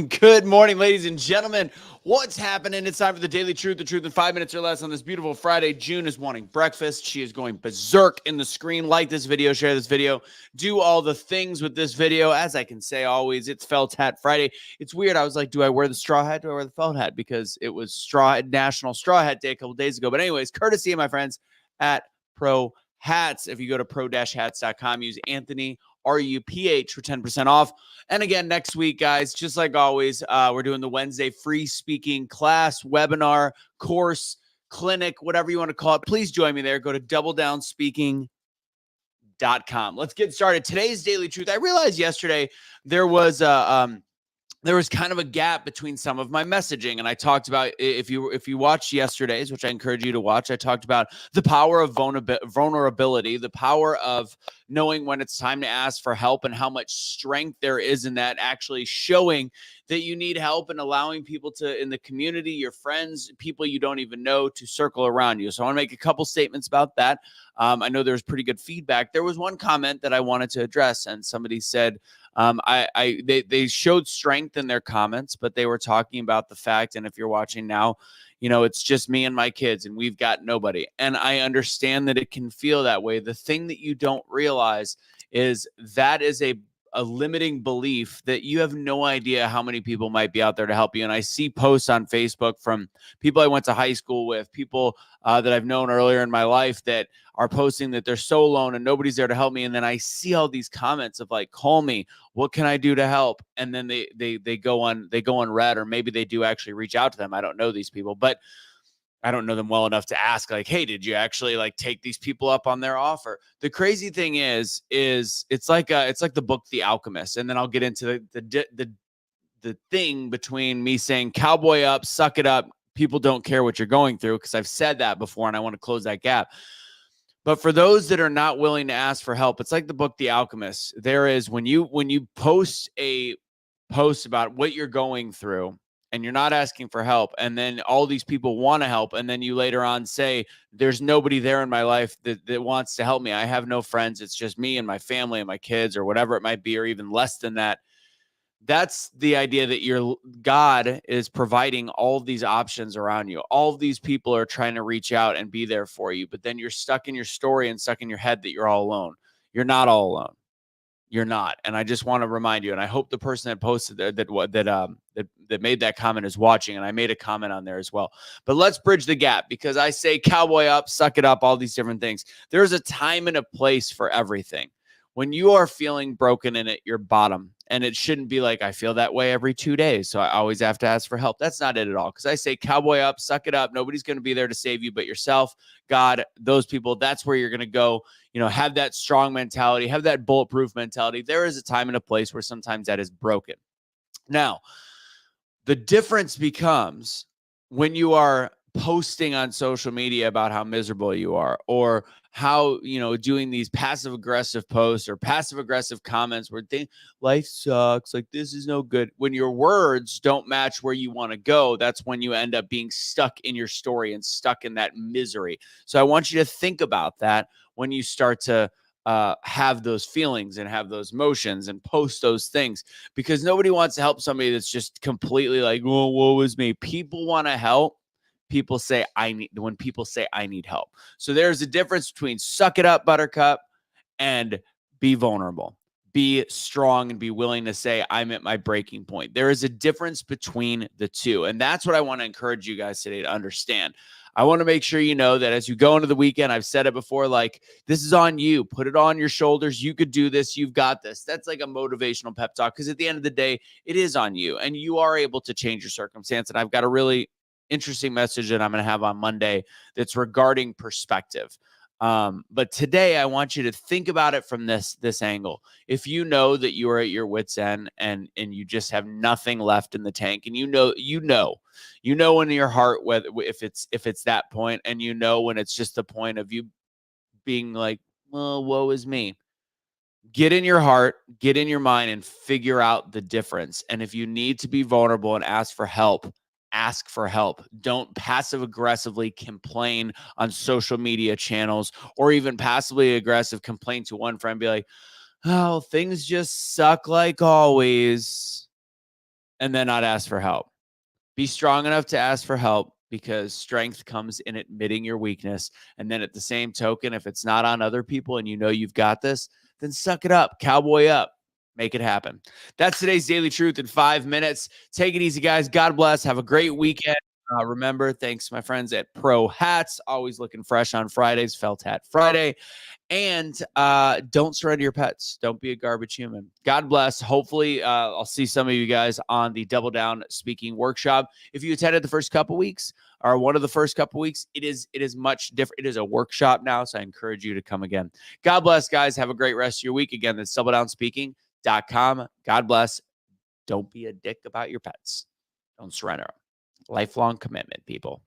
Good morning, ladies and gentlemen. What's happening? It's time for the Daily Truth, the truth in 5 minutes or less on this beautiful Friday. June is wanting breakfast. She is going berserk in the screen. Like this video, share this video, do all the things with this video. As I can say always, it's Felt Hat Friday. It's weird. I was like, do I wear the straw hat? Do I wear the felt hat? Because it was National Straw Hat Day a couple days ago. But anyways, courtesy of my friends at Pro Hats. If you go to pro-hats.com, use Anthony RUPH for 10% off. And again, next week, guys, just like always, we're doing the Wednesday free speaking class, webinar, course, clinic, whatever you want to call it. Please join me there. Go to doubledownspeaking.com. Let's get started. Today's Daily Truth. I realized yesterday there was kind of a gap between some of my messaging, and I talked about, if you watched yesterday's, which I encourage you to watch, I talked about the power of vulnerability, the power of knowing when it's time to ask for help, and how much strength there is in that, actually showing that you need help and allowing people in the community, your friends, people you don't even know, to circle around you. So I want to make a couple statements about that. I know there's pretty good feedback. There was one comment that I wanted to address, and somebody said, they showed strength in their comments, but they were talking about the fact, and if you're watching now, it's just me and my kids and we've got nobody. And I understand that it can feel that way. The thing that you don't realize is that is a limiting belief, that you have no idea how many people might be out there to help you. And I see posts on Facebook from people I went to high school with, people that I've known earlier in my life, that are posting that they're so alone and nobody's there to help me. And then I see all these comments of like, call me, what can I do to help? And then they go on red, or maybe they do actually reach out to them. I don't know these people, but I don't know them well enough to ask, like, hey, did you actually like take these people up on their offer? The crazy thing is it's like the book The Alchemist. And then I'll get into the thing between me saying cowboy up, suck it up, people don't care what you're going through, because I've said that before and I want to close that gap. But for those that are not willing to ask for help, it's like the book The Alchemist. There is, when you post a post about what you're going through and you're not asking for help, and then all these people want to help, and then you later on say, there's nobody there in my life that wants to help me. I have no friends. It's just me and my family and my kids, or whatever it might be, or even less than that. That's the idea that your God is providing all of these options around you. All of these people are trying to reach out and be there for you, but then you're stuck in your story and stuck in your head that you're all alone. You're not all alone. You're not. And I just want to remind you, and I hope the person that posted there that made that comment is watching, and I made a comment on there as well. But let's bridge the gap, because I say cowboy up, suck it up, all these different things. There's a time and a place for everything. When you are feeling broken and at your bottom, and it shouldn't be like, I feel that way every 2 days, so I always have to ask for help. That's not it at all. Because I say cowboy up, suck it up. Nobody's going to be there to save you but yourself, God, those people. That's where you're going to go. Have that strong mentality, have that bulletproof mentality. There is a time and a place where sometimes that is broken. Now, the difference becomes when you are posting on social media about how miserable you are, or how, doing these passive aggressive posts or passive aggressive comments where life sucks, like this is no good. When your words don't match where you want to go, that's when you end up being stuck in your story and stuck in that misery. So I want you to think about that when you start to have those feelings and have those motions and post those things, because nobody wants to help somebody that's just completely like, oh, woe is me. People want to help. When people say I need help. So there's a difference between suck it up, buttercup, and be vulnerable, be strong, and be willing to say, I'm at my breaking point. There is a difference between the two. And that's what I want to encourage you guys today to understand. I want to make sure you know that as you go into the weekend, I've said it before, like, this is on you. Put it on your shoulders. You could do this. You've got this. That's like a motivational pep talk, because at the end of the day, it is on you, and you are able to change your circumstance. And I've got a really interesting message that I'm going to have on Monday that's regarding perspective. But today I want you to think about it from this angle. If you know that you are at your wit's end and you just have nothing left in the tank, and you know in your heart whether if it's that point, and when it's just the point of you being like, well, woe is me. Get in your heart, get in your mind, and figure out the difference. And if you need to be vulnerable and ask for help, ask for help. Don't passive aggressively complain on social media channels, or even passively aggressive complain to one friend, be like, oh, things just suck like always. and then not ask for help. Be strong enough to ask for help, because strength comes in admitting your weakness. And then at the same token, if it's not on other people and you know you've got this, then suck it up, cowboy up, make it happen. That's today's Daily Truth in 5 minutes. Take it easy, guys. God bless. Have a great weekend. Remember, thanks to my friends at Pro Hats, always looking fresh on Fridays, Felt Hat Friday. And don't surrender your pets. Don't be a garbage human. God bless. Hopefully, I'll see some of you guys on the Double Down Speaking workshop. If you attended the first couple weeks or one of the first couple weeks, it is much different. It is a workshop now, so I encourage you to come again. God bless, guys. Have a great rest of your week. Again, that's doubledownspeaking.com. God bless. Don't be a dick about your pets. Don't surrender. Lifelong commitment, people.